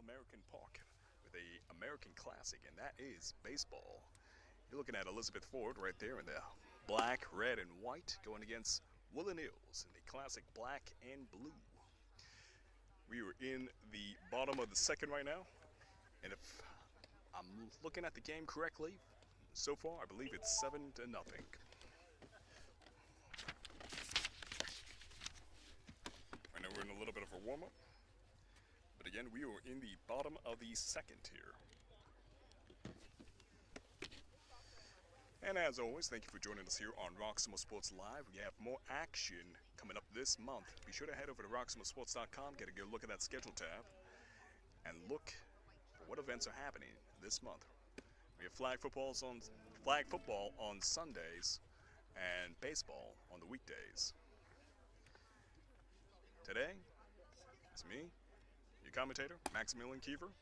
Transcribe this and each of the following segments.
All American Park with a American classic, and that is baseball. You're looking at Elizabeth Ford right there in the black, red, and white going against Woodland in the classic black and blue. We are in the bottom of the second right now, and if I'm looking at the game correctly, so far I believe it's 7-0. Right now we're in a little bit of a warm-up, but again we are in the bottom of the second here. And as always, thank you for joining us here on Roxamore Sports Live. We have more action coming up this month. Be sure to head over to roxamoresports.com, get a good look at that schedule tab, and look for what events are happening this month. We have flag football on Sundays and baseball on the weekdays. Today, it's me, your commentator, Maximilian Kiever,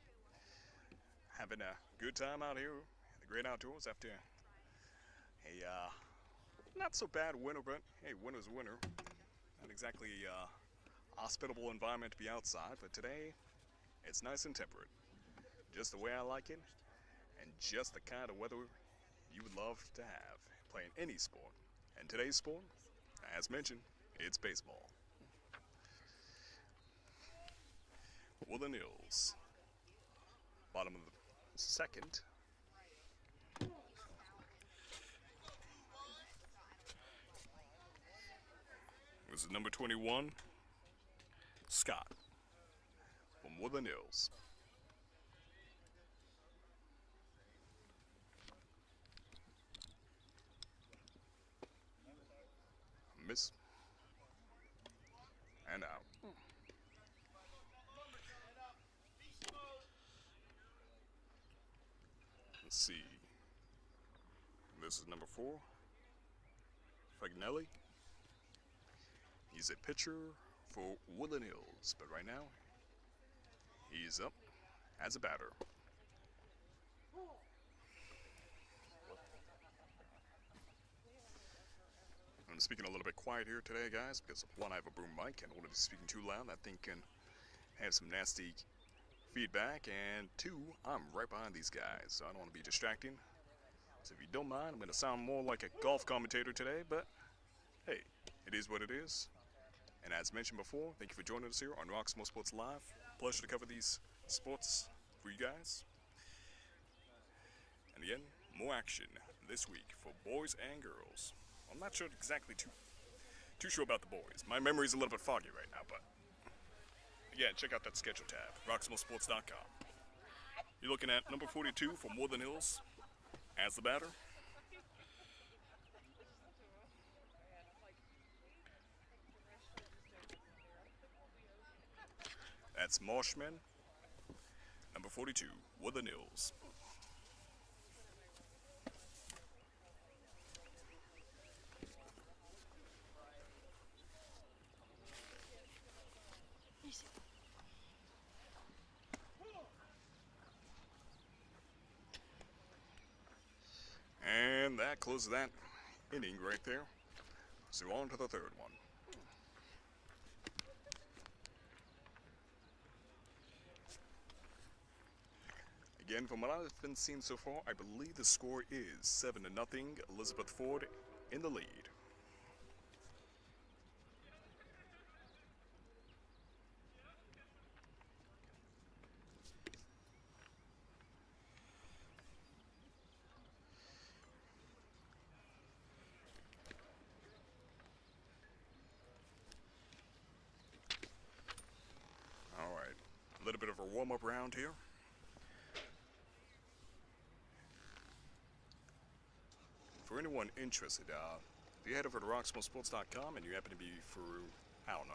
having a good time out here in the great outdoors after a not so bad winter, but hey, winter's winter. Not exactly a hospitable environment to be outside, but today it's nice and temperate. Just the way I like it, and just the kind of weather you would love to have playing any sport. And today's sport, as mentioned, it's baseball. Woodland Hills, bottom of the second. This is number 21, Scott, from Woodland Hills. Miss. And out. Let's see. This is number 4, Fagnelli. He's a pitcher for Woodland Hills, but right now, he's up as a batter. I'm speaking a little bit quiet here today, guys, because one, I have a boom mic, and I don't want to be speaking too loud. That thing can have some nasty feedback, and 2, I'm right behind these guys, so I don't want to be distracting. So if you don't mind, I'm going to sound more like a golf commentator today, but hey, it is what it is. And as mentioned before, thank you for joining us here on Roxamore Sports Live. Pleasure to cover these sports for you guys. And again, more action this week for boys and girls. I'm not sure exactly too sure about the boys. My memory's a little bit foggy right now, but again, check out that schedule tab, roxamoresports.com. You're looking at number 42 from Woodland Hills as the batter. That's Marshman, number 42, Woodland Hills. And that closes that inning right there. So on to the third one. Again, from what I've been seeing so far, I believe the score is 7-0. Elizabeth Ford in the lead. All right, a little bit of a warm-up round here. For anyone interested, if you head over to roxamoresports.com and you happen to be for, I don't know,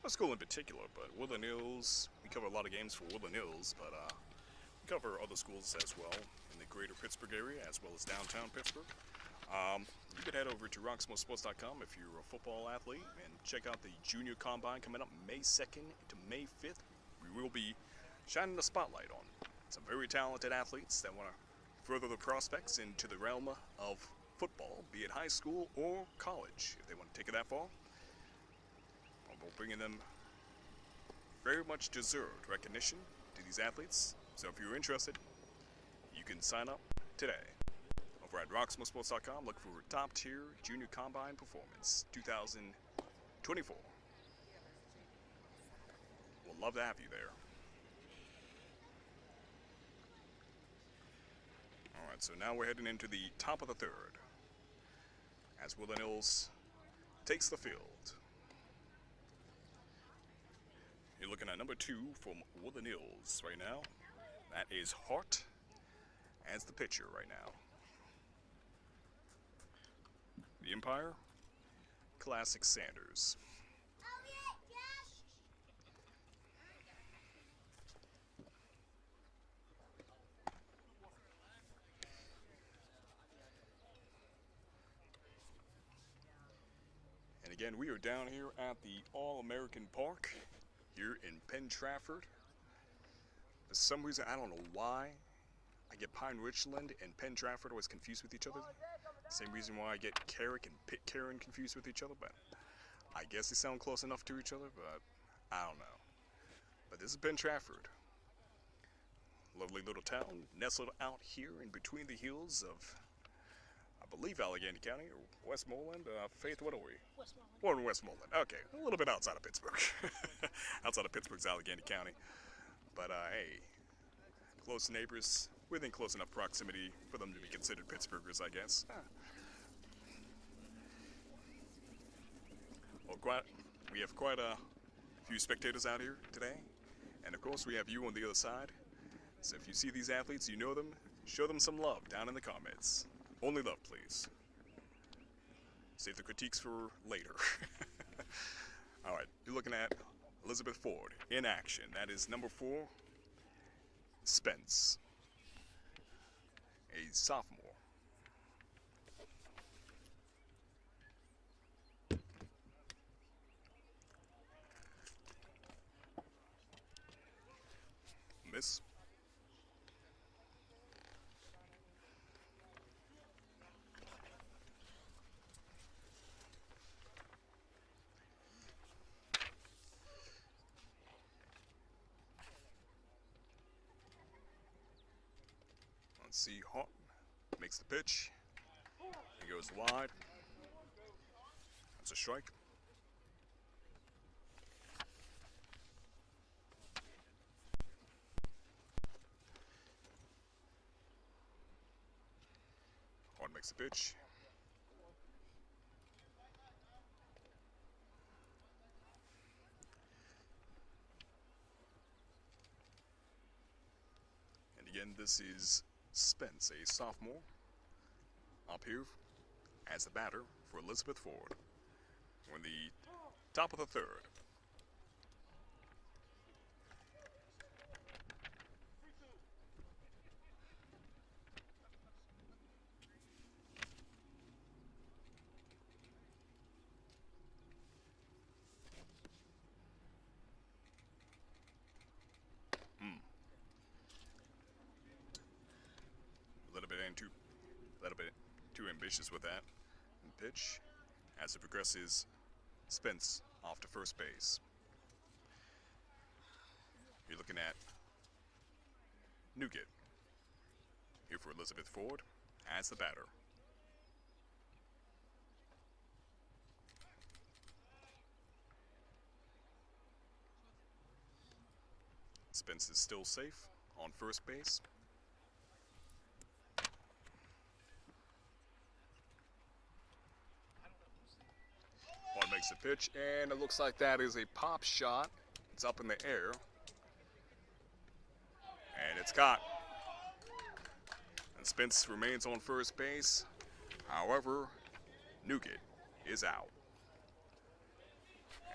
a school in particular, but Woodland Hills, we cover a lot of games for Woodland Hills, but we cover other schools as well in the greater Pittsburgh area, as well as downtown Pittsburgh. You can head over to roxamoresports.com if you're a football athlete and check out the Junior Combine coming up May 2nd to May 5th. We will be shining the spotlight on some very talented athletes that want to further the prospects into the realm of football, be it high school or college, if they want to take it that far. We're bringing them very much deserved recognition to these athletes. So if you're interested, you can sign up today. Over at RoxamoreSports.com, look for Top Tier Junior Combine Performance 2024. We'll love to have you there. Alright, so now we're heading into the top of the third as Woodland Hills takes the field. You're looking at number 2 from Woodland Hills right now. That is Hart as the pitcher right now. The umpire, Classic Sanders. And again, we are down here at the All American Park here in Penn Trafford. For some reason, I don't know why, I get Pine Richland and Penn Trafford always confused with each other. Same reason why I get Carrick and Pitcairn confused with each other, but I guess they sound close enough to each other, but I don't know. But this is Penn Trafford. Lovely little town, nestled out here in between the hills of, I believe, Allegheny County or Westmoreland. Faith, what are we? Westmoreland. We're in Westmoreland. Okay, a little bit outside of Pittsburgh. Outside of Pittsburgh's Allegheny County. But hey, close neighbors, within close enough proximity for them to be considered Pittsburghers, I guess. Well, we have quite a few spectators out here today. And of course, we have you on the other side. So if you see these athletes, you know them, show them some love down in the comments. Only love, please. Save the critiques for later. All right, you're looking at Elizabeth Ford in action. That is number 4, Spence, a sophomore. Miss. Let's see, Hart makes the pitch. He goes wide. That's a strike. Hart makes the pitch. And again, this is Spence, a sophomore, up here as the batter for Elizabeth Ford. We're in the top of the third. A little bit too ambitious with that. And pitch as it progresses. Spence off to first base. You're looking at Nugent here for Elizabeth Ford as the batter. Spence is still safe on first base. One makes the pitch, and it looks like that is a pop shot. It's up in the air. And it's caught. And Spence remains on first base. However, Nugent is out,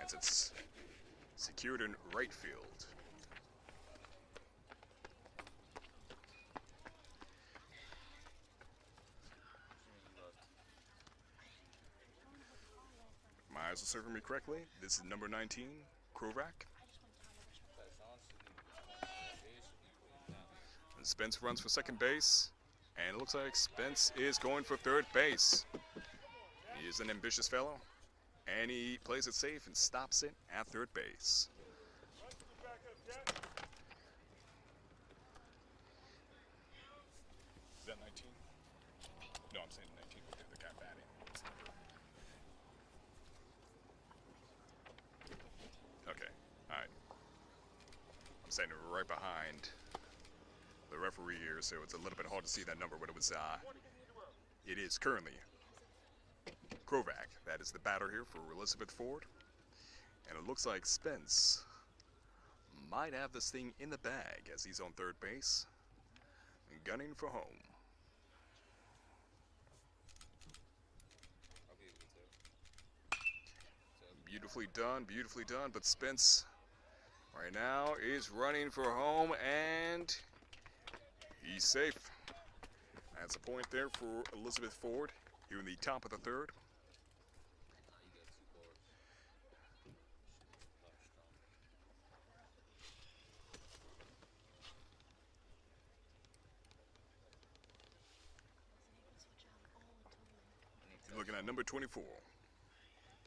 as it's secured in right field. My eyes are serving me correctly. This is number 19, Krovac. And Spence runs for second base, and it looks like Spence is going for third base. He is an ambitious fellow, and he plays it safe and stops it at third base. 19? No, I'm saying 19 with the other guy batting. Okay, alright. I'm standing right behind the referee here, so it's a little bit hard to see that number, but it is currently Krovac. That is the batter here for Elizabeth Ford. And it looks like Spence might have this thing in the bag as he's on third base, gunning for home. Beautifully done, but Spence right now is running for home, and he's safe. That's a point there for Elizabeth Ford here in the top of the third. You're looking at number 24,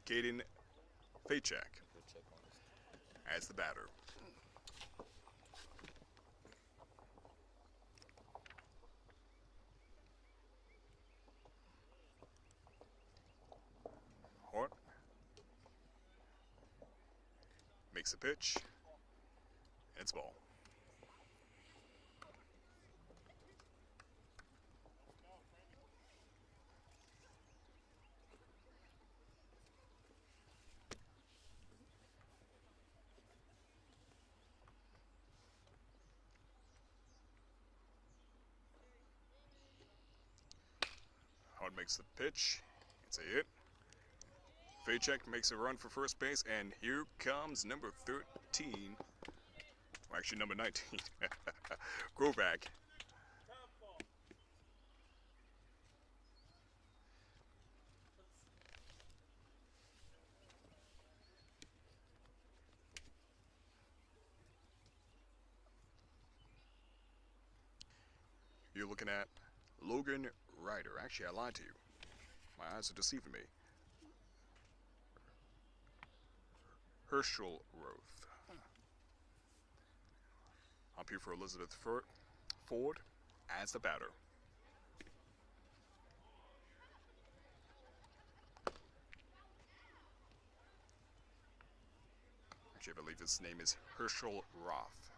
Kaden Faychek, as the batter. Hart makes a pitch, and it's ball. Hart makes the pitch. It's a hit. Faychek makes a run for first base, and here comes number 13. Well, actually, number 19. Krovac. You're looking at Logan Ryder. Actually, I lied to you. My eyes are deceiving me. Herschel Roth. Up here for Elizabeth Ford as the batter. Actually, I believe his name is Herschel Roth.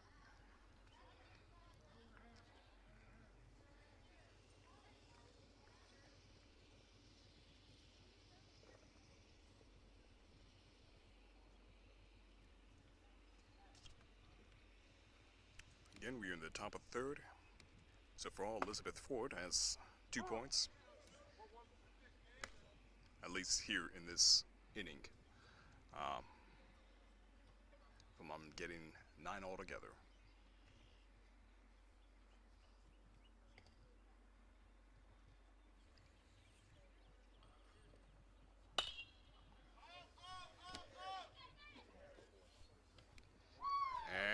Again, we're in the top of the third. So for all, Elizabeth Ford has 2 points. At least here in this inning. I'm getting 9 altogether.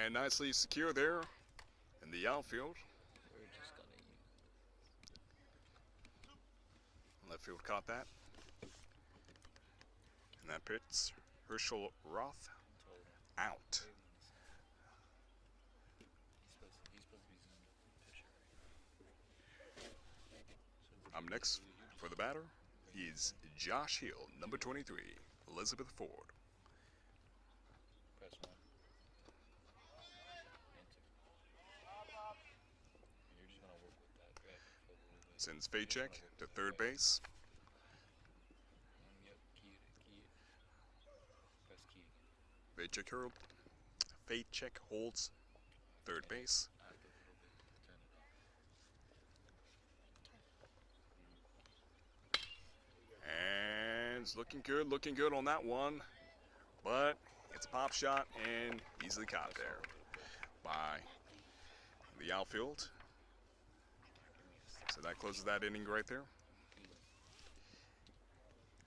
And nicely secure there in the outfield. Left field caught that. And that pitch, Herschel Roth, out. Up next for the batter is Josh Hill, number 23, Elizabeth Ford. Sends Faychek to third base. Faychek holds third base. And it's looking good on that one. But it's a pop shot and easily caught there by the outfield. So that closes that inning right there.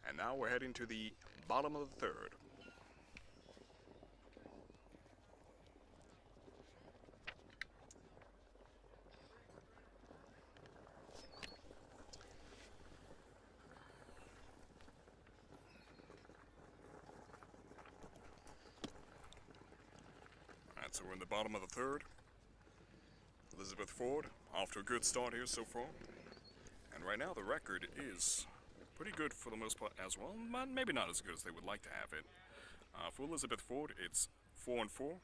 And now we're heading to the bottom of the third. So we're in the bottom of the third. Elizabeth Ford off to a good start here so far. And right now the record is pretty good for the most part as well, but maybe not as good as they would like to have it. For Elizabeth Ford, it's 4-4,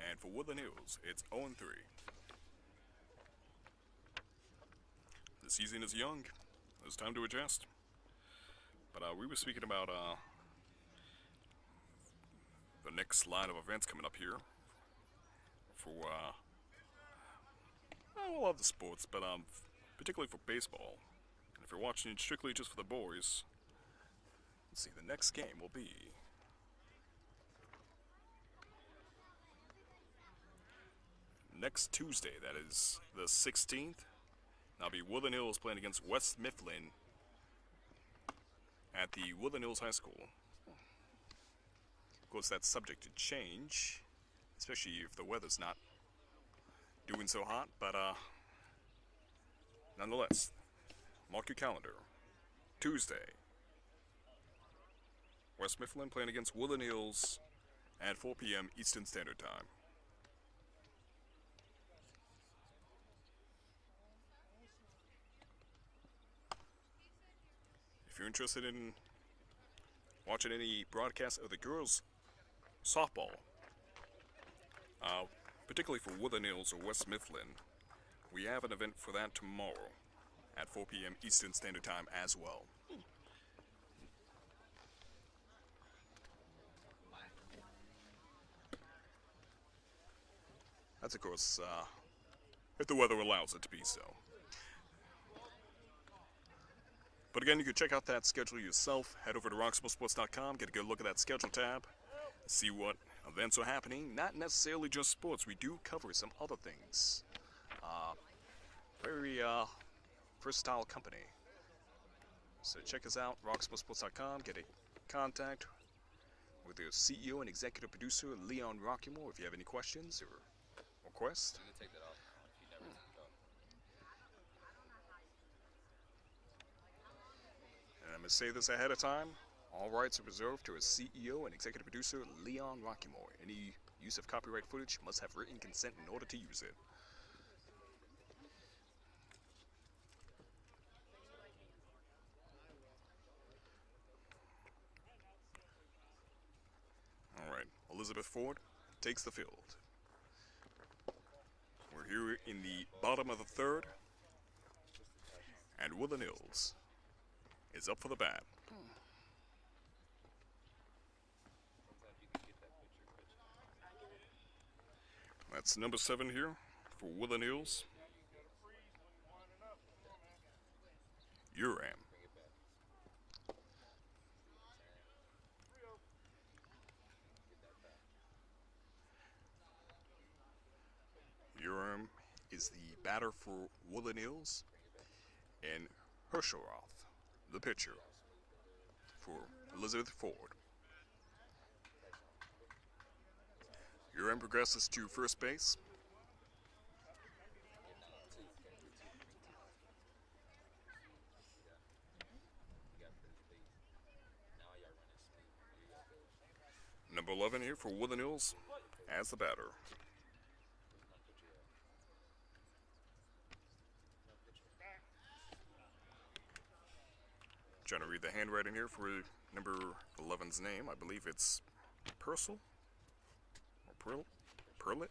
and for Woodland Hills, it's 0-3. The season is young. It's time to adjust. But we were speaking about the next line of events coming up here for I love the sports, but particularly for baseball. And if you're watching it strictly just for the boys, let's see, the next game will be next Tuesday. That is the 16th. That'll be Woodland Hills playing against West Mifflin at the Woodland Hills High School. Of course, that's subject to change, especially if the weather's not doing so hot, but nonetheless, mark your calendar. Tuesday, West Mifflin playing against Woodland Hills at 4 p.m. Eastern Standard Time. If you're interested in watching any broadcasts of the girls' softball, particularly for Woodland Hills or West Mifflin, we have an event for that tomorrow at 4 p.m. Eastern Standard Time as well. That's, of course, if the weather allows it to be so. But again, you can check out that schedule yourself. Head over to roxamoresports.com, get a good look at that schedule tab, see what events are happening. Not necessarily just sports. We do cover some other things. Very versatile company. So check us out, roxamoresports.com. Get a contact with their CEO and executive producer, Leon Roxamore, if you have any questions or requests. And I'm going to say this ahead of time. All rights are reserved to our CEO and executive producer, Leon Roxamore. Any use of copyright footage must have written consent in order to use it. All right, Elizabeth Ford takes the field. We're here in the bottom of the third, and Woodland Hills is up for the bat. That's number 7 here for Woodland Hills. Uram. Uram is the batter for Woodland Hills, and Herschelroth, the pitcher for Elizabeth Ford. Uram progresses to first base. Number 11 here for Woodland Hills as the batter. Trying to read the handwriting here for number 11's name. I believe it's Purcell or Perlet.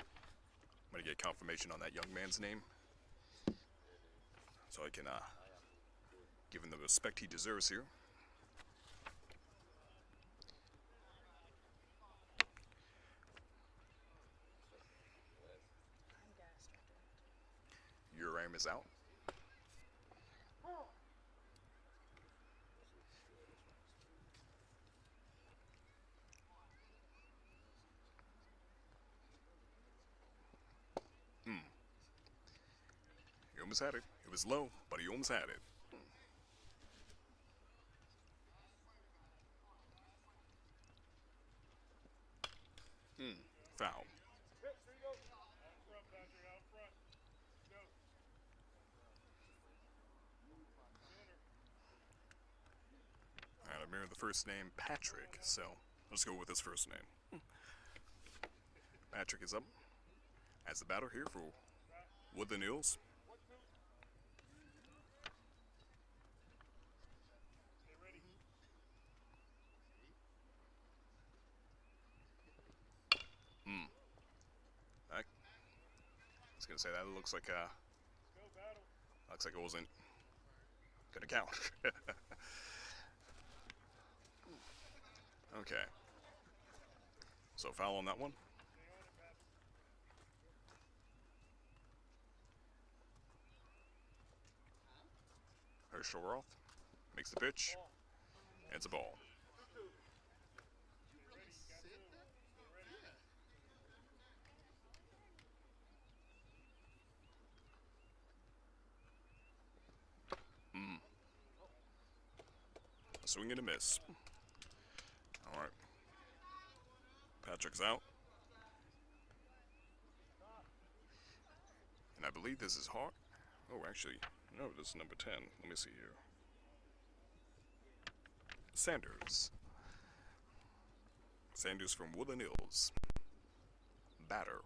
I'm going to get confirmation on that young man's name so I can give him the respect he deserves here. Uram is out. He almost had it. It was low, but he almost had it. Foul. Alright, I remember the first name, Patrick, so let's go with his first name. Patrick is up as the batter here for Woodland Hills. was gonna say that looks like it wasn't gonna count. Okay. So foul on that one. Herschel Roth makes the pitch. It's a ball. A swing and a miss. All right. Patrick's out. And I believe this is Hart. Oh, actually, no, this is number 10. Let me see here. Sanders. Sanders from Woodland Hills. Batter.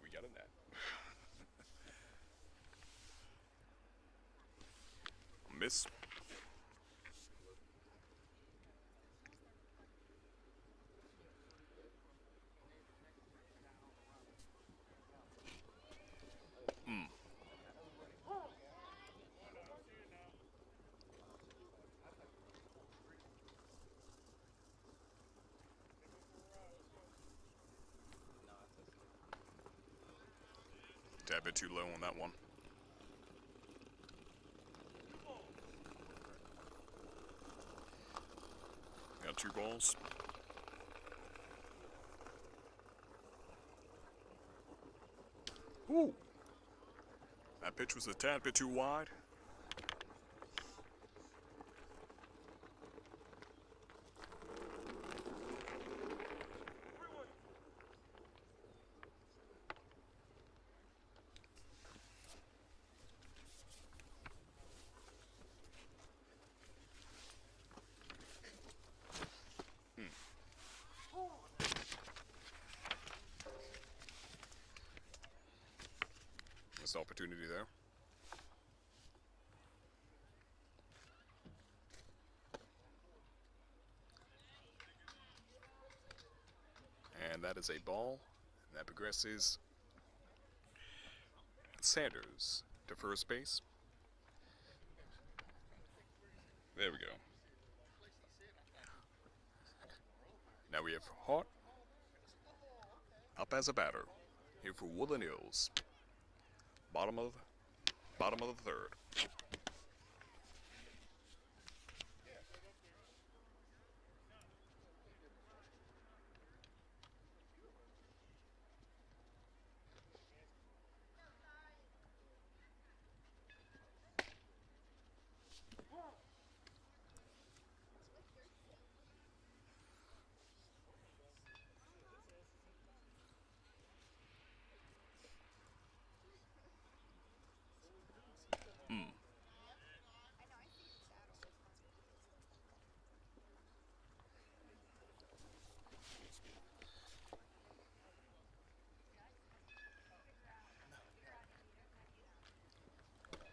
We got a net. Miss. Tad bit too low on that one. Got 2 balls. Ooh. That pitch was a tad bit too wide. Missed opportunity there. And that is a ball. And that progresses Sanders to first base. There we go. Now we have Hart up as a batter here for Woodland Hills. Bottom of the third.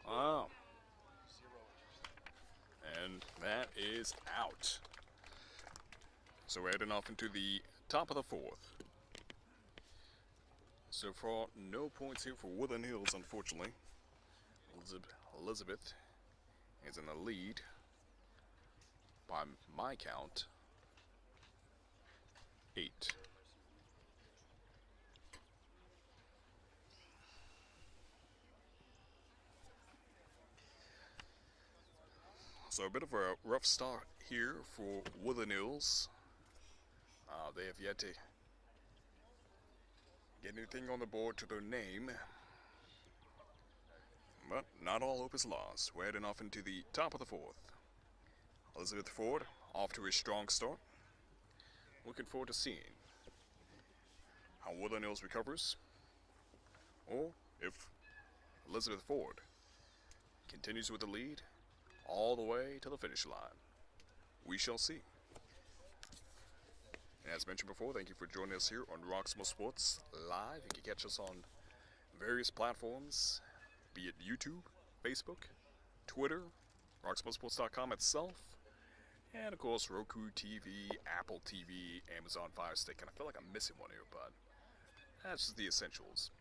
Wow. And that is out. So we're heading off into the top of the 4th. So far, no points here for Woodland Hills, unfortunately. Elizabeth is in the lead by my count, 8. So a bit of a rough start here for Woodland Hills. They have yet to get anything on the board to their name. But not all hope is lost. We're heading off into the top of the 4th. Elizabeth Ford off to a strong start. Looking forward to seeing how Woodland Hills recovers, or if Elizabeth Ford continues with the lead all the way to the finish line. We shall see. And as mentioned before, thank you for joining us here on Roxamore Sports Live. You can catch us on various platforms, be it YouTube, Facebook, Twitter, RoxamoreSports.com itself, And of course, Roku TV, Apple TV, Amazon Fire Stick, and I feel like I'm missing one here, but that's just the essentials.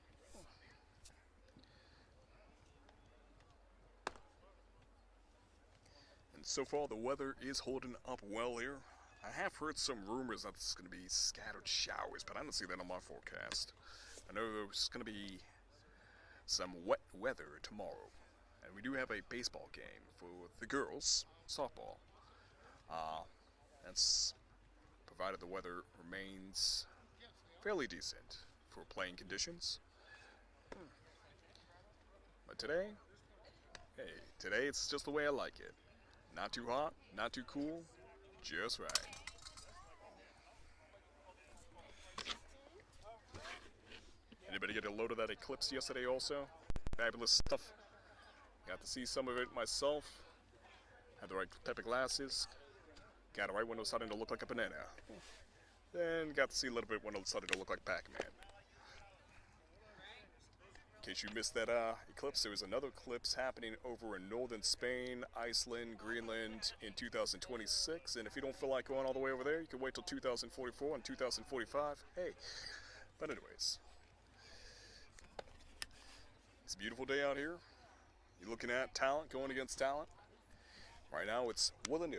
And so far, the weather is holding up well here. I have heard some rumors that it's going to be scattered showers, but I don't see that on my forecast. I know there's going to be some wet weather tomorrow, and we do have a baseball game for the girls, softball. That's provided the weather remains fairly decent for playing conditions. But today, hey, today it's just the way I like it. Not too hot, not too cool, just right. Anybody get a load of that eclipse yesterday also? Fabulous stuff. Got to see some of it myself. Had the right type of glasses. Got it right when it was starting to look like a banana. Then got to see a little bit when it started to look like Pac-Man. In case you missed that eclipse, there was another eclipse happening over in northern Spain, Iceland, Greenland in 2026. And if you don't feel like going all the way over there, you can wait till 2044 and 2045. Hey, but anyways. It's a beautiful day out here. You're looking at talent going against talent. Right now it's Woodland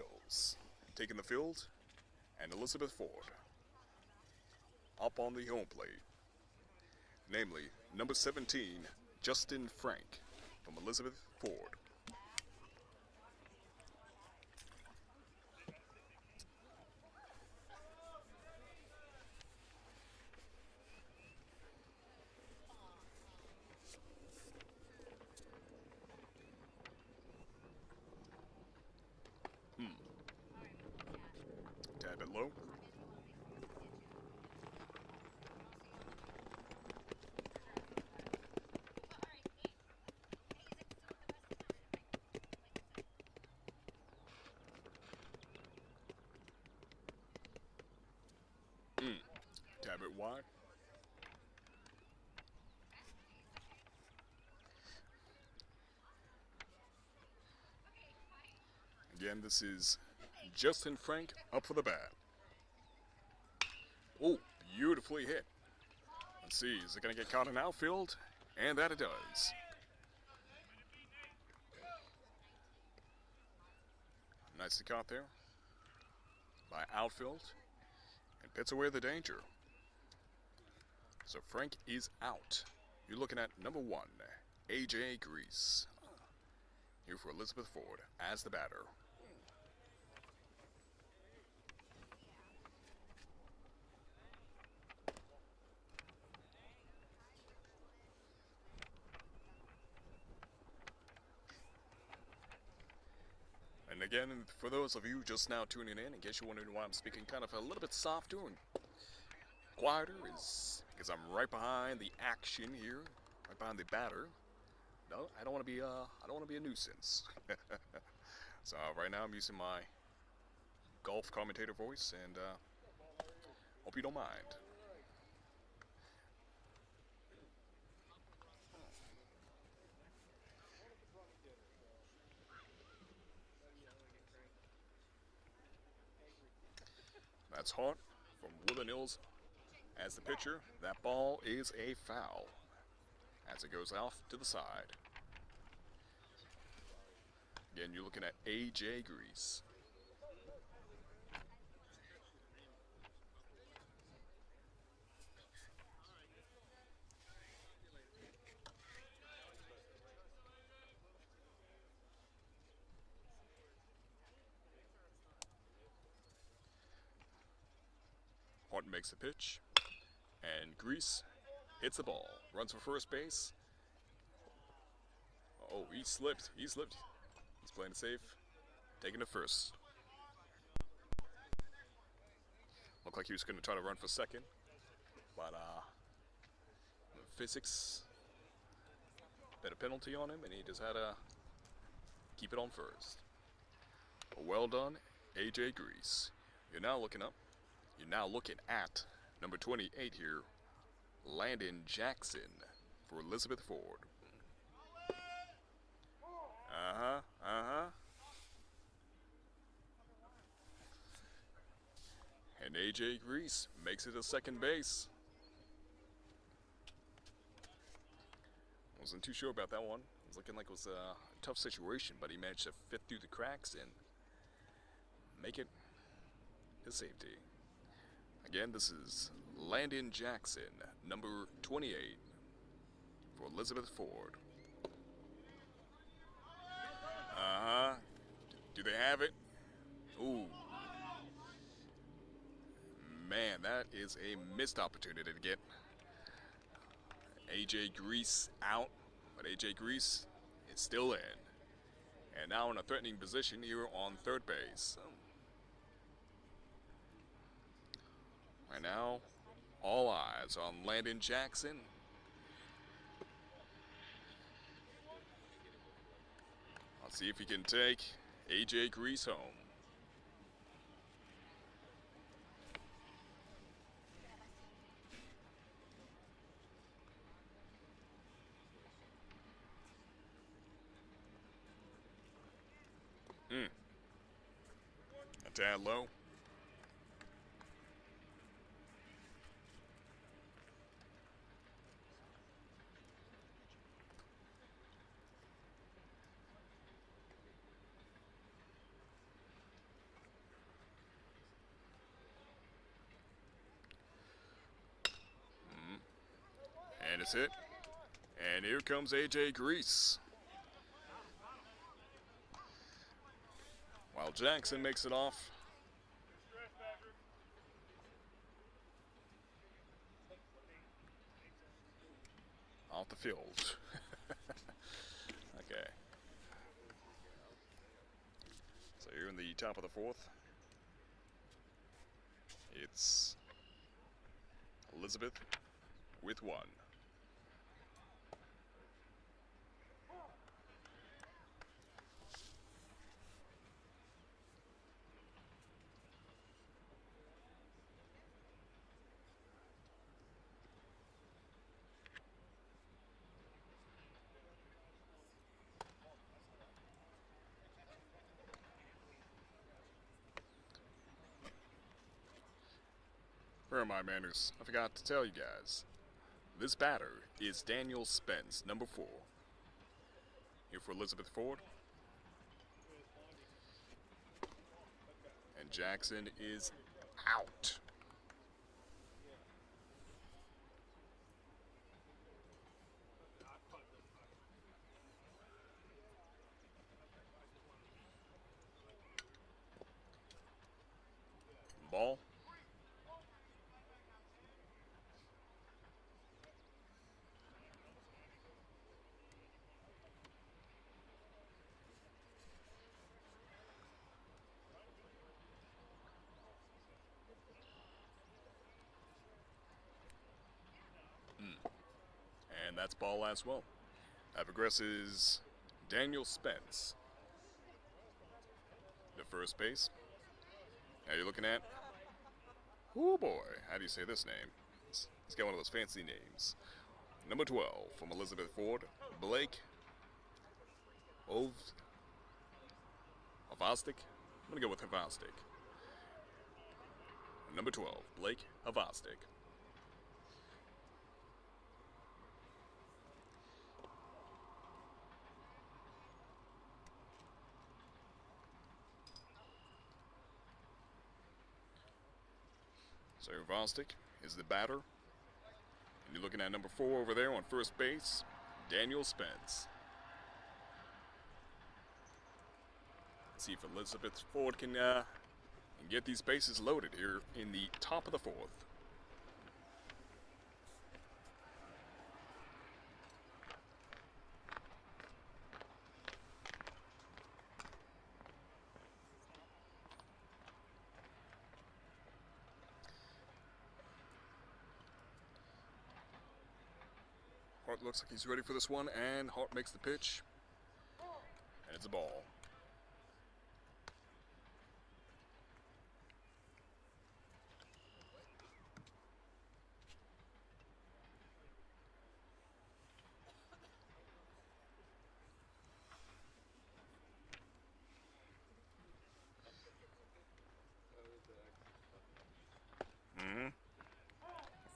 taking the field, and Elizabeth Ford up on the home plate. Namely, number 17, Justin Frank from Elizabeth Ford. Tad bit low. Tad bit wide. Again, this is Justin Frank up for the bat. Oh, beautifully hit. Let's see, is it going to get caught in outfield? And that it does. Nicely caught there by outfield, and pits away the danger. So Frank is out. You're looking at number 1, AJ Grease. Here for Elizabeth Ford as the batter. And again, for those of you just now tuning in case you're wondering why I'm speaking kind of a little bit softer and quieter, is because I'm right behind the action here, right behind the batter. No, I don't want to be a nuisance. So right now I'm using my golf commentator voice, and hope you don't mind. That's hot from Woodland Hills as the pitcher. That ball is a foul as it goes off to the side. Again, you're looking at AJ Grease. Horton makes the pitch, and Grease hits the ball, runs for first base. Oh, he slipped. He's playing it safe, taking it first. Looked like he was going to try to run for second, but physics put a penalty on him, and he just had to keep it on first. Well done, AJ Grease. You're now looking at number 28 here, Landon Jackson for Elizabeth Ford. And AJ Grease makes it to second base. Wasn't too sure about that one. It was looking like it was a tough situation, but he managed to fit through the cracks and make it to safety. Again, this is Landon Jackson, number 28, for Elizabeth Ford. Do they have it? Ooh. Man, that is a missed opportunity to get AJ Grease out, but AJ Grease is still in. And now in a threatening position here on third base. Right now, all eyes on Landon Jackson. Let's see if he can take AJ Grease home. A tad low. And it's hit. And here comes AJ Grease. While Jackson makes it off. Off the field. Okay. So here in the top of the fourth, it's Elizabeth with one. Where are my manners? I forgot to tell you guys. This batter is Daniel Spence, number 4. Here for Elizabeth Ford. And Jackson is out. Ball. And that's ball as well. That progresses Daniel Spence to first base. Now you're looking at, oh boy, how do you say this name? It's got one of those fancy names. Number 12 from Elizabeth Ford, Blake Ovostic. I'm going to go with Ovostic. Number 12, Blake Ovostic. So Ovostic is the batter. And you're looking at number 4 over there on first base, Daniel Spence. Let's see if Elizabeth Ford can get these bases loaded here in the top of the 4th. Hart looks like he's ready for this one, and Hart makes the pitch, and it's a ball.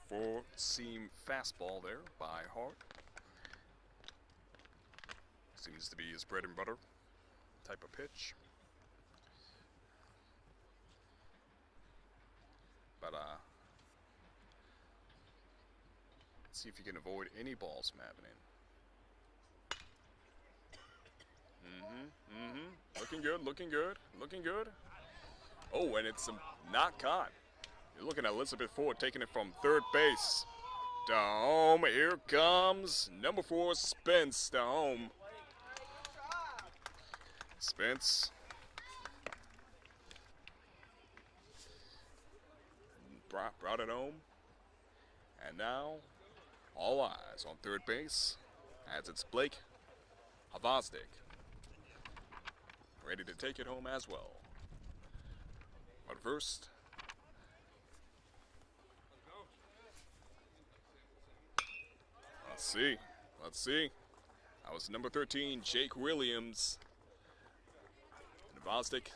Four-seam fastball there by Hart. Seems to be his bread and butter type of pitch. But let's see if you can avoid any balls from happening. Looking good, looking good, looking good. Oh, and it's not caught. You're looking at Elizabeth Ford taking it from third base to home. Here comes number 4, Spence, to home. Spence brought it home. And now, all eyes on third base as it's Blake Havazdik, ready to take it home as well. But first, let's see. That was number 13, Jake Williams. And Havazdik.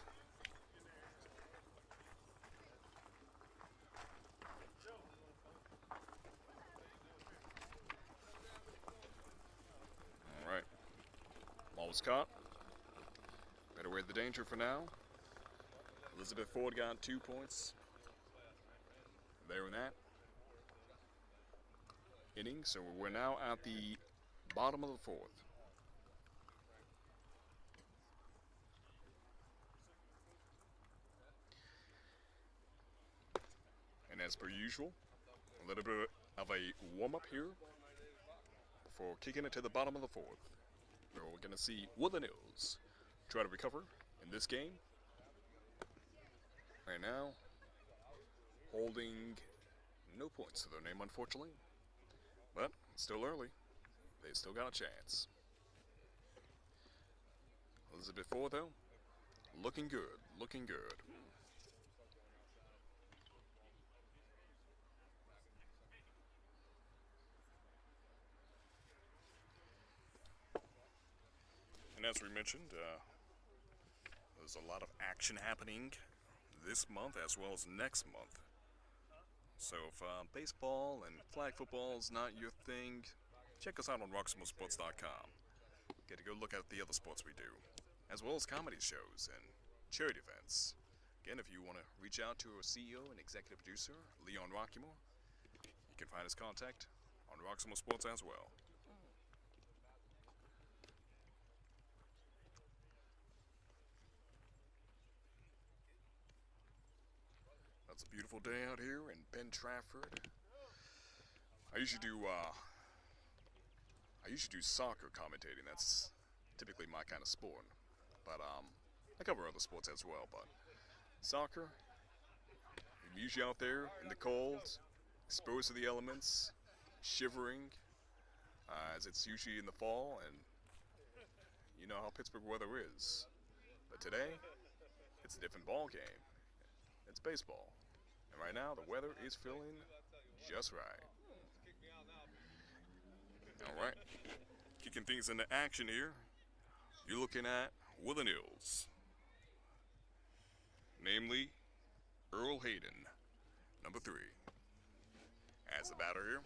All right. Ball was caught. Better away the danger for now. Elizabeth Ford got 2 points there in that inning, so we're now at the bottom of the 4th. And as per usual, a little bit of a warm-up here before kicking it to the bottom of the 4th, where we're going to see Woodland Hills try to recover in this game. Right now, holding no points to their name, unfortunately. But it's still early. They still got a chance. Elizabeth Ford, though, looking good, looking good. And as we mentioned, there's a lot of action happening this month as well as next month. So if baseball and flag football is not your thing, check us out on Roxamoresports.com. Get a good look at the other sports we do, as well as comedy shows and charity events. Again, if you want to reach out to our CEO and executive producer, Leon Roxamore, you can find his contact on Roxamore Sports as well. It's a beautiful day out here in Ben Trafford. I usually do soccer commentating. That's typically my kind of sport. But I cover other sports as well. But soccer, I'm usually out there in the cold, exposed to the elements, shivering, as it's usually in the fall, and you know how Pittsburgh weather is. But today, it's a different ball game. It's baseball. And right now, the weather is feeling just right. All right. Kicking things into action here. You're looking at Woodland Hills. Namely, Earl Hayden, number 3. As the batter here.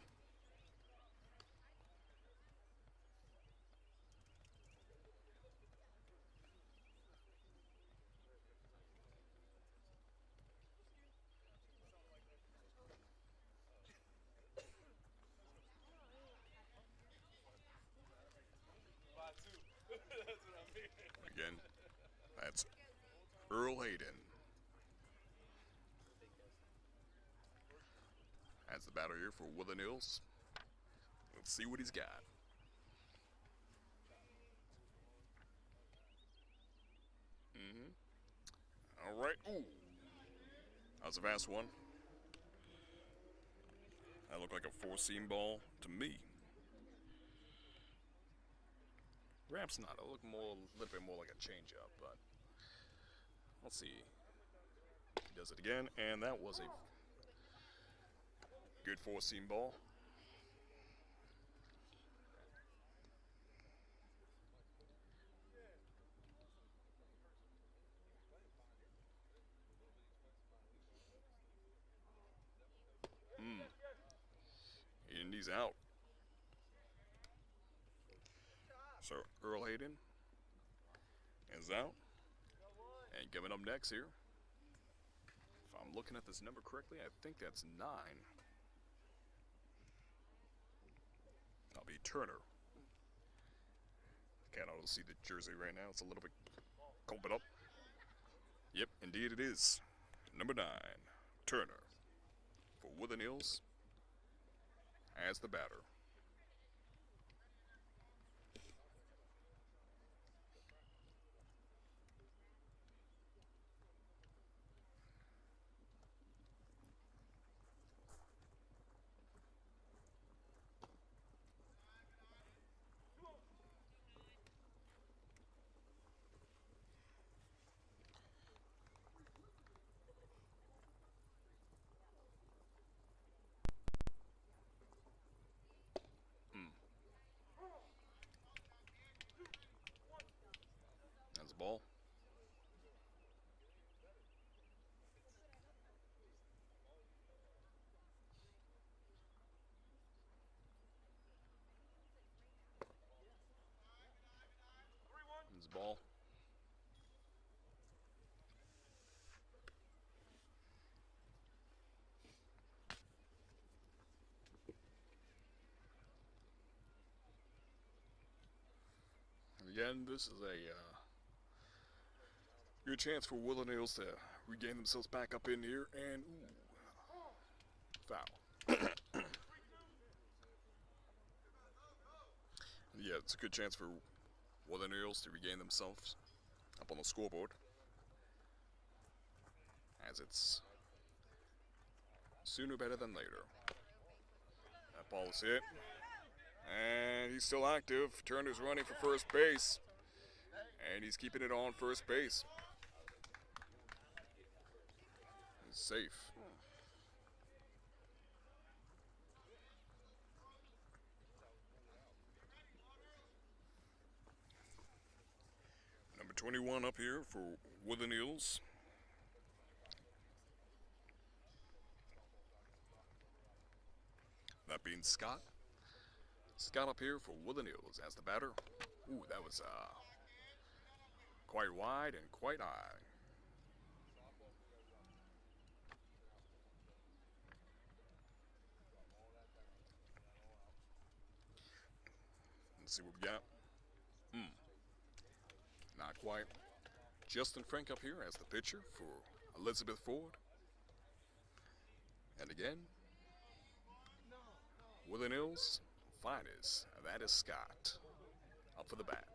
Again, that's Earl Hayden as the batter here for Woodland Hills. Let's see what he's got. All right. Ooh, that was a fast one. That looked like a 4-seam ball to me. Perhaps not. It looked a little bit more like a changeup, but let's see. He does it again, and that was a good 4-seam ball. And he's out. So Earl Hayden is out. And coming up next here, if I'm looking at this number correctly, I think that's 9. That'll be Turner. Can't all see the jersey right now. It's a little bit combed up. Yep, indeed it is. Number 9, Turner, for Woodland Hills, as the batter. That's the ball. That's the ball. Again, this is a good chance for Woodland Hills to regain themselves back up in here, and foul. Yeah, it's a good chance for Woodland Hills to regain themselves up on the scoreboard, as it's sooner better than later. That ball is hit, and he's still active. Turner's running for first base, and he's keeping it on first base. He's safe. Number 21 up here for Woodland Hills. That being Scott. Scott up here for Woodland Hills as the batter. Ooh, that was quite wide and quite high. Let's see what we got. Not quite. Justin Frank up here as the pitcher for Elizabeth Ford. And again, Woodland Hills finest. That is Scott up for the bat.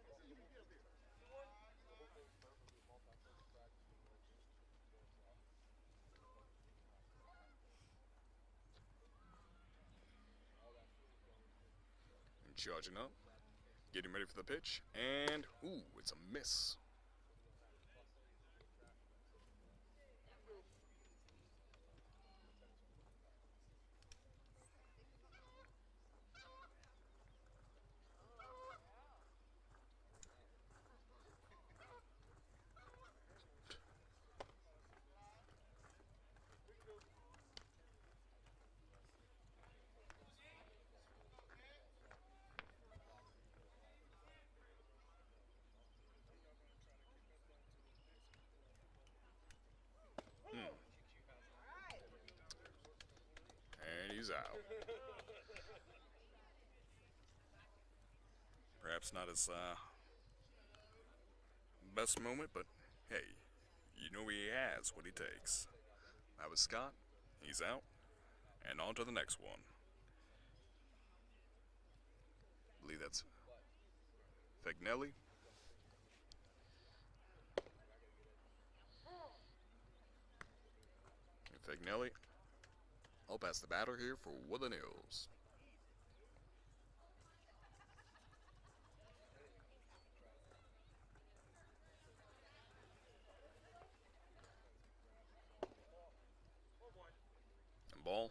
And charging up, getting ready for the pitch, and ooh, it's a miss. And he's out. Perhaps not his best moment, but hey, you know he has what he takes. That was Scott. He's out. And on to the next one. I believe that's Fagnelli. Fagnelli. I'll pass the batter here for Woodland Hills. And ball.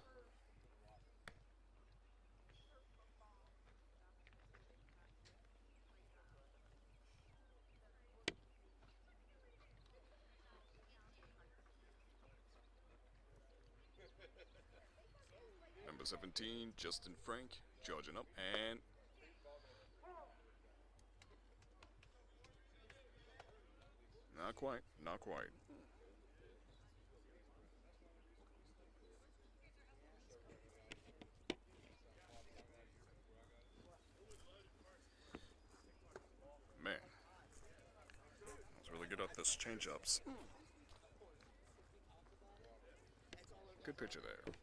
Number Number 17, Justin Frank, charging up, and not quite, not quite. Man, I was really good at this change-ups. Good pitcher there.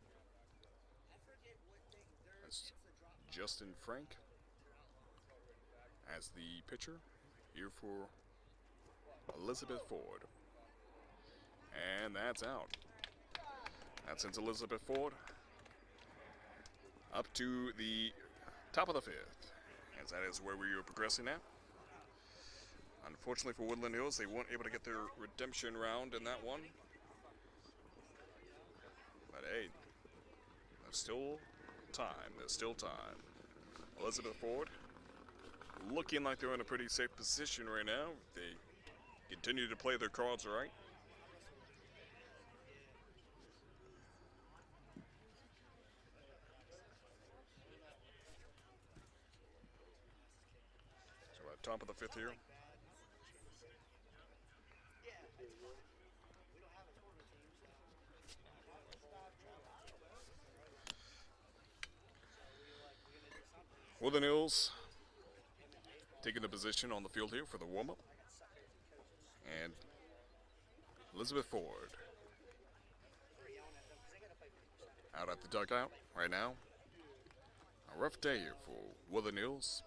That's Justin Frank as the pitcher here for Elizabeth Ford. And that's out. That sends Elizabeth Ford up to the top of the fifth, as that is where we are progressing at. Unfortunately for Woodland Hills, they weren't able to get their redemption round in that one. But hey, there's still time. There's still time. Elizabeth Ford looking like they're in a pretty safe position right now. They continue to play their cards right. So at top of the fifth here. Woodland Hills taking the position on the field here for the warm-up. And Elizabeth Ford out at the dugout right now. A rough day here for Woodland Hills,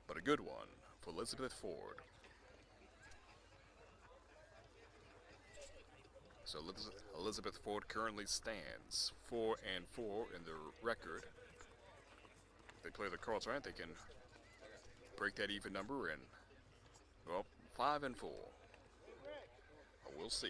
but a good one for Elizabeth Ford. So Elizabeth Ford currently stands 4-4 in their record. If they play their cards right, they can break that even number and, well, 5-4. But we'll see.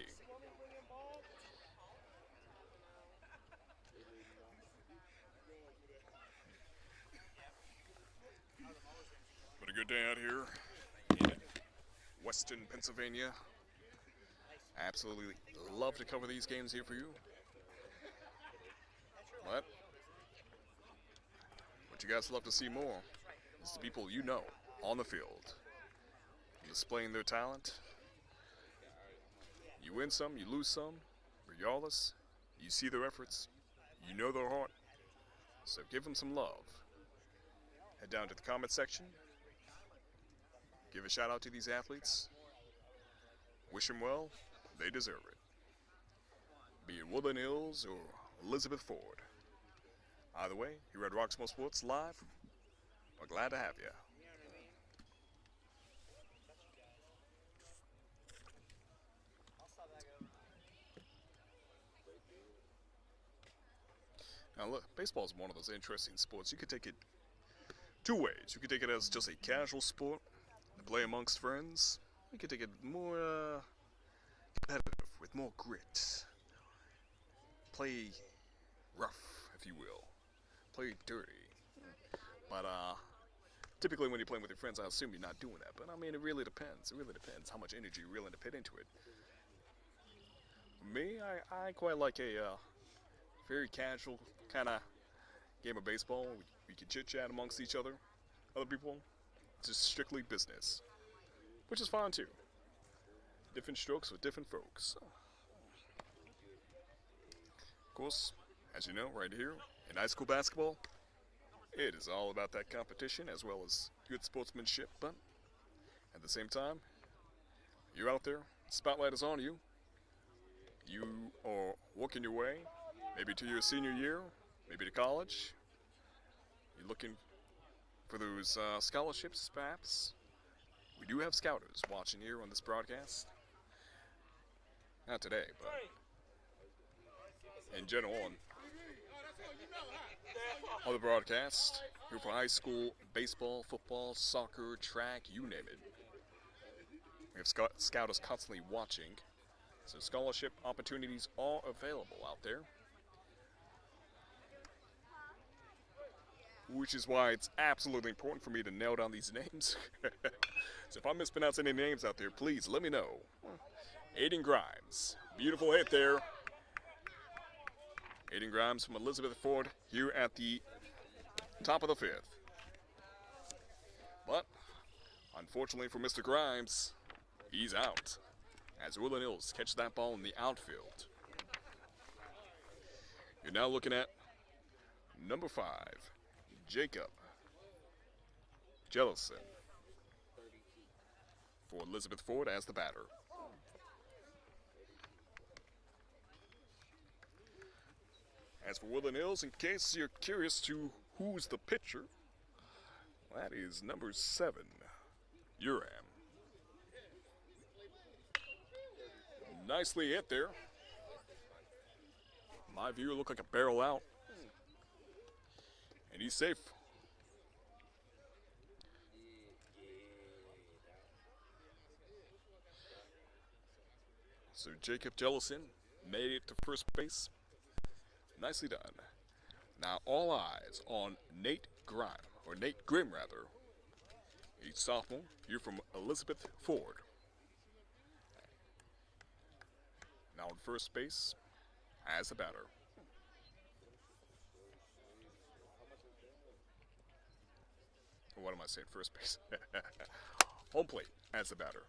But a good day out here in Western Pennsylvania. Absolutely love to cover these games here for you. But what you guys love to see more is the people you know on the field, displaying their talent. You win some, you lose some, regardless. You see their efforts, you know their heart, so give them some love. Head down to the comment section, give a shout out to these athletes, wish them well, they deserve it. Be it Woodland Hills or Elizabeth Ford. Either way, here at Roxamore Sports Live, we're glad to have you. Now look, baseball is one of those interesting sports. You could take it two ways. You could take it as just a casual sport to play amongst friends. You could take it more competitive, with more grit. Play rough, if you will. Play dirty. But typically when you're playing with your friends, I assume you're not doing that. But I mean, it really depends. It really depends how much energy you're willing to put into it. Me, I quite like a very casual kind of game of baseball. We can chit-chat amongst each other. Other people, just strictly business. Which is fine too. Different strokes for different folks. Of course, as you know, right here in high school basketball, it is all about that competition as well as good sportsmanship, but at the same time, you're out there, spotlight is on you. You are working your way, maybe to your senior year, maybe to college. You're looking for those scholarships, perhaps. We do have scouters watching here on this broadcast. Not today, but in general on the broadcast, here for high school baseball, football, soccer, track, you name it. We have scouters constantly watching, so scholarship opportunities are available out there. Which is why it's absolutely important for me to nail down these names. So if I mispronounce any names out there, please let me know. Aiden Grimes, beautiful hit there. Aiden Grimes from Elizabeth Ford here at the top of the 5th. But, unfortunately for Mr. Grimes, he's out as Woodland Hills catch that ball in the outfield. You're now looking at number 5, Jacob Jellison for Elizabeth Ford as the batter. As for Woodland Hills, in case you're curious to who's the pitcher, that is number 7, Uram. Nicely hit there. My view looked like a barrel out. And he's safe. So Jacob Jellison made it to first base. Nicely done. Now all eyes on Nate Grimm, rather. He's sophomore, here from Elizabeth Ford. Now on first base as a batter. What am I saying? First base. Home plate as a batter.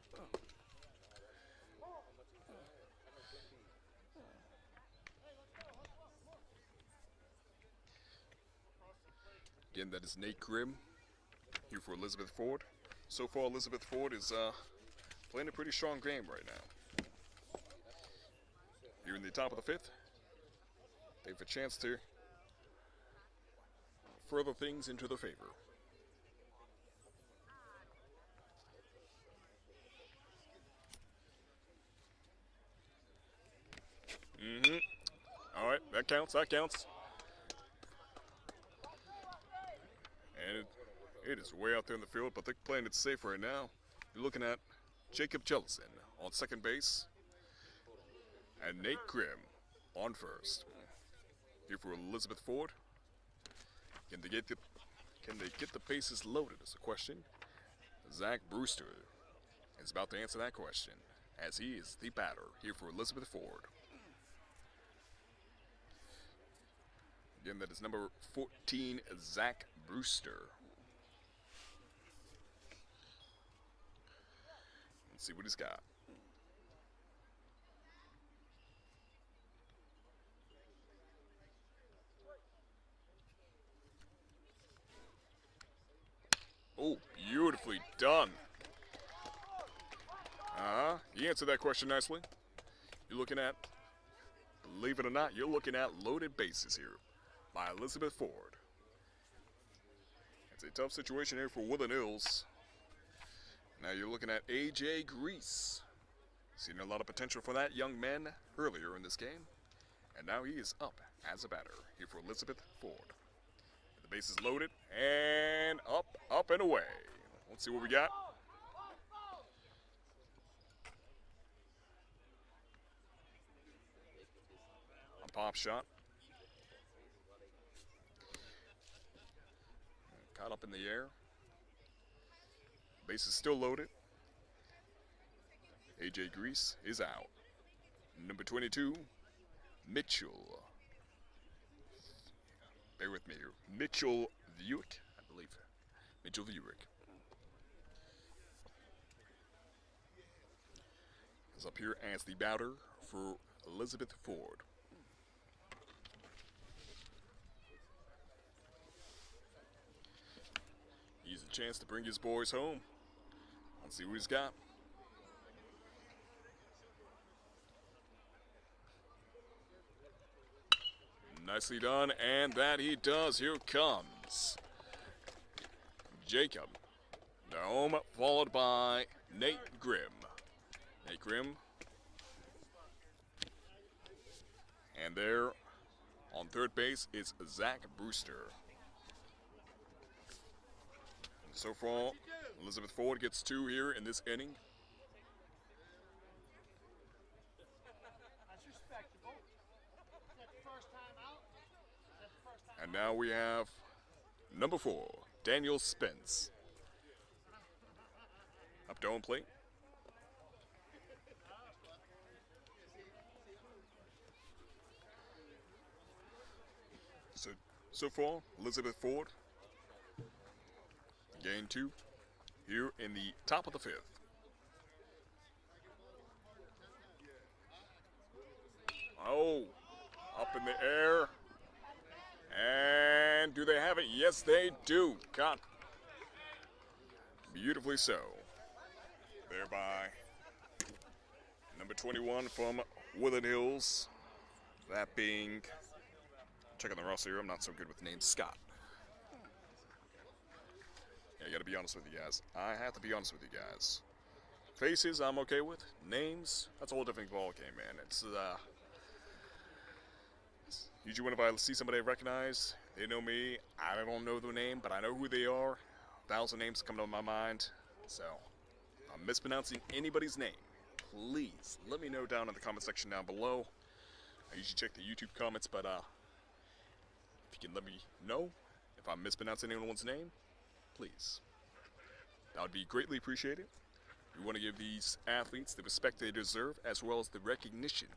Again, that is Nate Grimm here for Elizabeth Ford. So far, Elizabeth Ford is playing a pretty strong game right now. Here in the top of the 5th, they have a chance to further things into their favor. All right, that counts. And it is way out there in the field, but they're playing it safe right now. You're looking at Jacob Jellison on second base and Nate Grimm on first. Here for Elizabeth Ford. Can they get the bases loaded is the question. Zach Brewster is about to answer that question as he is the batter here for Elizabeth Ford. Again, that is number 14, Zach Brewster. Let's see what he's got. Oh, beautifully done. He answered that question nicely. You're looking at, believe it or not, you're looking at loaded bases here by Elizabeth Ford. It's a tough situation here for Woodland Hills. Now you're looking at A.J. Grease. Seen a lot of potential for that young man earlier in this game. And now he is up as a batter here for Elizabeth Ford. The base is loaded and up and away. Let's see what we got. A pop shot. Caught up in the air. Base is still loaded. A.J. Grease is out. Number 22, Mitchell. Bear with me here. Mitchell Buick, I believe. Mitchell Buick is up here as the batter for Elizabeth Ford. He's a chance to bring his boys home. Let's see what he's got. Nicely done, and that he does. Here comes Jacob Dome, followed by Nate Grimm. Nate Grimm. And there on third base is Zach Brewster. So far, Elizabeth Ford gets 2 here in this inning. And now we have number 4, Daniel Spence. Up to home plate. so far. Elizabeth Ford, gain 2 here in the top of the 5th. Oh, up in the air. And do they have it? Yes, they do. Caught beautifully so. Thereby, number 21 from Woodland Hills. That being, checking the roster here, I'm not so good with names, Scott. Yeah, I gotta be honest with you guys. I have to be honest with you guys. Faces, I'm okay with. Names, that's a whole different ballgame, man. It's usually whenever I see somebody I recognize, they know me. I don't know their name, but I know who they are. 1,000 names come to my mind. So, if I'm mispronouncing anybody's name, please let me know down in the comment section down below. I usually check the YouTube comments, but if you can let me know if I'm mispronouncing anyone's name, please. That would be greatly appreciated. We want to give these athletes the respect they deserve, as well as the recognition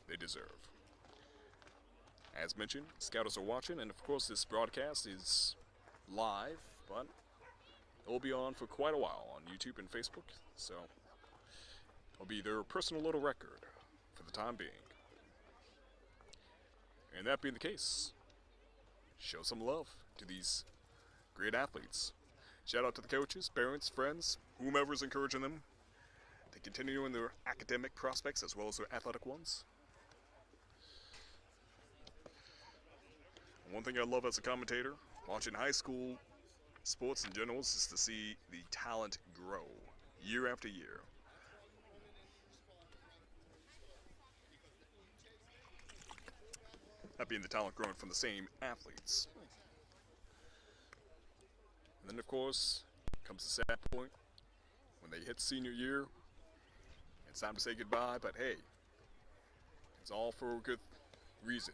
they deserve. As mentioned, scouters are watching, and of course this broadcast is live, but it will be on for quite a while on YouTube and Facebook, so it'll be their personal little record for the time being. And that being the case, show some love to these great athletes. Shout out to the coaches, parents, friends, whomever is encouraging them to continue in their academic prospects as well as their athletic ones. One thing I love as a commentator, watching high school sports in general, is to see the talent grow year after year. That being the talent growing from the same athletes. And then, of course, comes the sad point when they hit senior year. It's time to say goodbye, but hey, it's all for a good reason.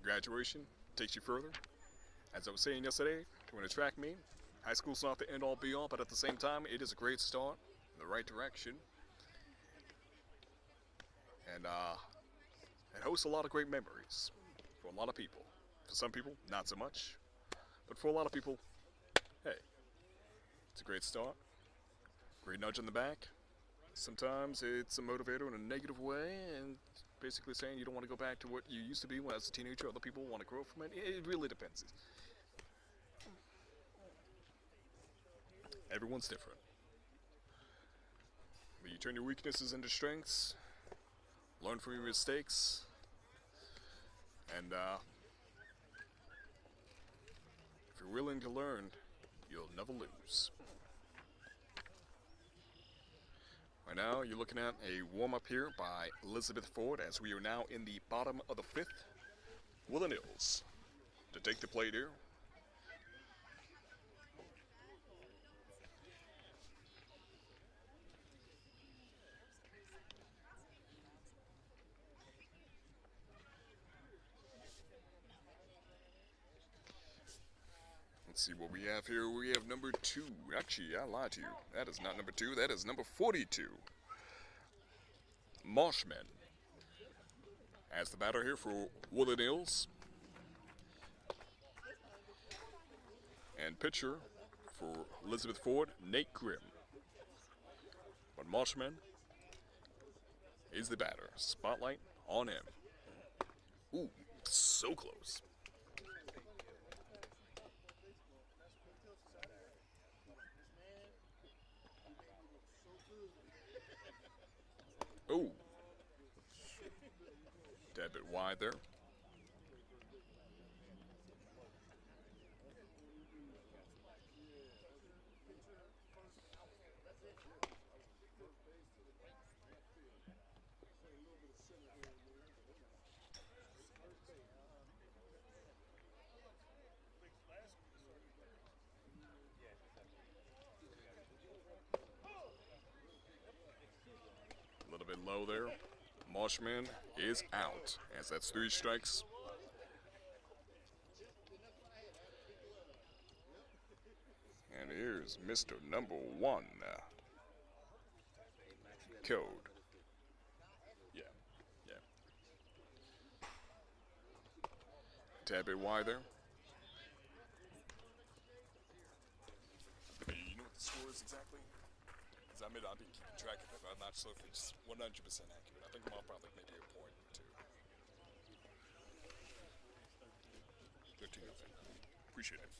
Graduation takes you further. As I was saying yesterday, to an track meet, high school's not the end-all be-all, but at the same time, it is a great start in the right direction. And it hosts a lot of great memories for a lot of people. For some people, not so much. But for a lot of people, hey, it's a great start. Great nudge in the back. Sometimes it's a motivator in a negative way, and basically saying you don't want to go back to what you used to be when as a teenager. Other people want to grow from it. It really depends. Everyone's different. But you turn your weaknesses into strengths, learn from your mistakes, and if you're willing to learn, you'll never lose. Right now, you're looking at a warm-up here by Elizabeth Ford, as we are now in the bottom of the 5th. Woodland Hills to take the plate here. Let's see what we have here. We have number 2. Actually, I lied to you. That is not number 2. That is number 42. Marshman as the batter here for Woodland Hills. And pitcher for Elizabeth Ford, Nate Grimm. But Marshman is the batter. Spotlight on him. Ooh, so close. Ooh. Tad bit wide there. A little bit low there. Marshman is out, as that's 3 strikes. And here's Mr. Number 1. Code. Yeah. Tad bit wide there. exactly? Because I admit I've been keeping track of it, but I'm not sure if it's 100% accurate. I think I'm off by like maybe a point or two. 13 nothing. Appreciate it.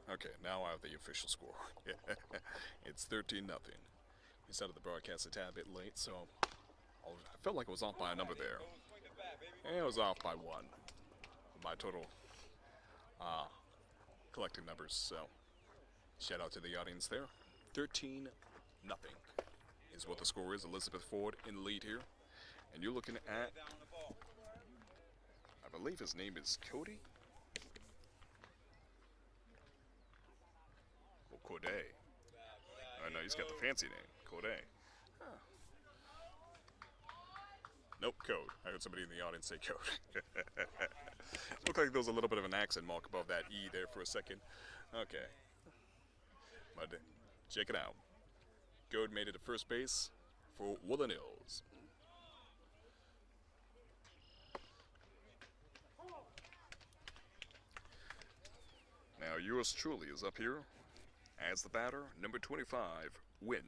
Okay, now I have the official score. It's 13 nothing. We started the broadcast a tad bit late, so I felt like I was off by a number there. And I was off by one. My total collecting numbers, so shout out to the audience there. 13 nothing is what the score is. Elizabeth Ford in the lead here. And you're looking at, I believe his name is Cody? Well, Corday. Oh no, he's got the fancy name, Corday. Huh. Nope, Code. I heard somebody in the audience say Code. Looked like there was a little bit of an accent mark above that E there for a second. Okay. But check it out. Code made it to first base for Woodland Hills. Now yours truly is up here as the batter, number 25, Win.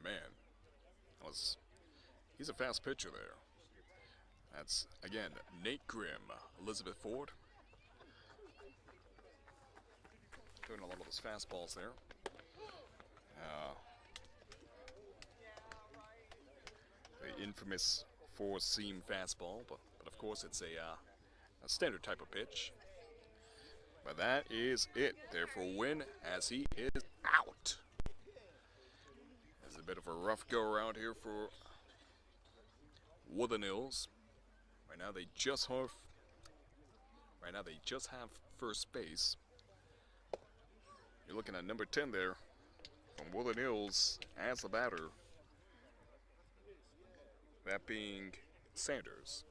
Man, he's a fast pitcher there. That's, again, Nate Grimm, Elizabeth Ford. Doing a lot of those fastballs there. The infamous four-seam fastball, but of course it's a standard type of pitch. But that is it there for Win as he is out. There's a bit of a rough go around here for Woodland Hills. Right now they just have first base. You're looking at number 10 there from Woodland Hills as the batter. That being Sanders.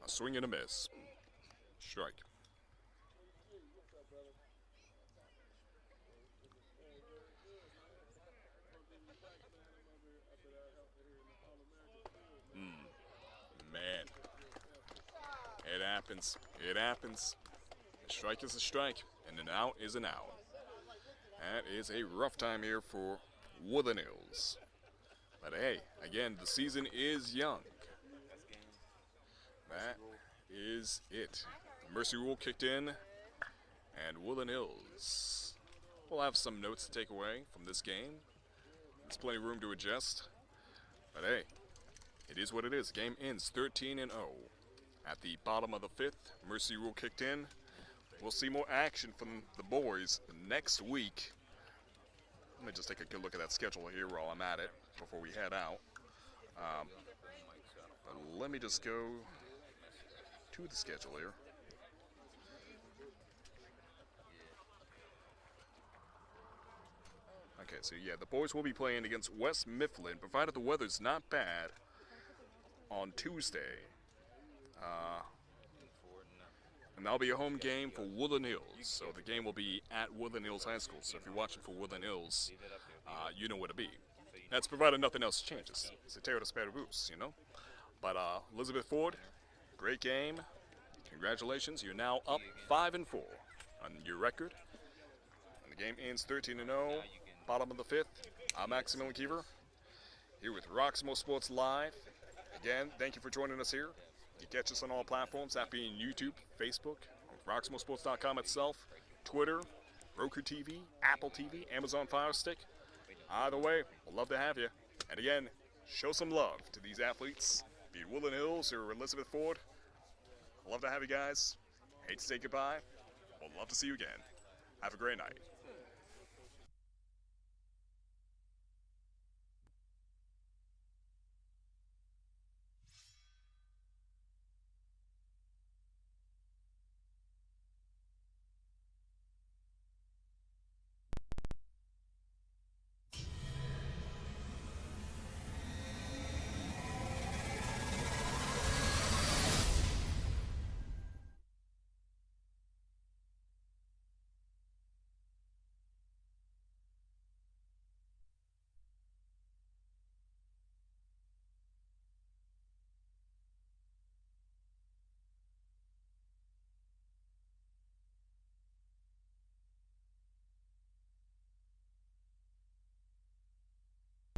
A swing and a miss. Strike. Man. It happens. It happens. A strike is a strike, and an out is an out. That is a rough time here for Woodland Hills. But hey, again, the season is young. That is it. The mercy rule kicked in, and Woodland Hills will have some notes to take away from this game. There's plenty of room to adjust. But hey, it is what it is. Game ends 13-0. At the bottom of the fifth, mercy rule kicked in. We'll see more action from the boys next week. Let me just take a good look at that schedule here while I'm at it before we head out. Let me just go to the schedule here. Okay, so yeah, the boys will be playing against West Mifflin, provided the weather's not bad, on Tuesday. And that'll be a home game for Woodland Hills. So the game will be at Woodland Hills High School. So if you're watching for Woodland Hills, you know where to be. That's provided nothing else changes. It's a terror to spare the boost, you know. But Elizabeth Ford, great game. Congratulations. You're now up 5-4 on your record. And the game ends 13-0. Bottom of the fifth. I'm Maximilian Kiever here with Roxamore Sports Live. Again, thank you for joining us here. You catch us on all platforms, that being YouTube, Facebook, RoxamoreSports.com itself, Twitter, Roku TV, Apple TV, Amazon Fire Stick. Either way, we'll love to have you. And again, show some love to these athletes, be it Woodland Hills or Elizabeth Ford. I'd love to have you guys. Hate to say goodbye. We'll love to see you again. Have a great night.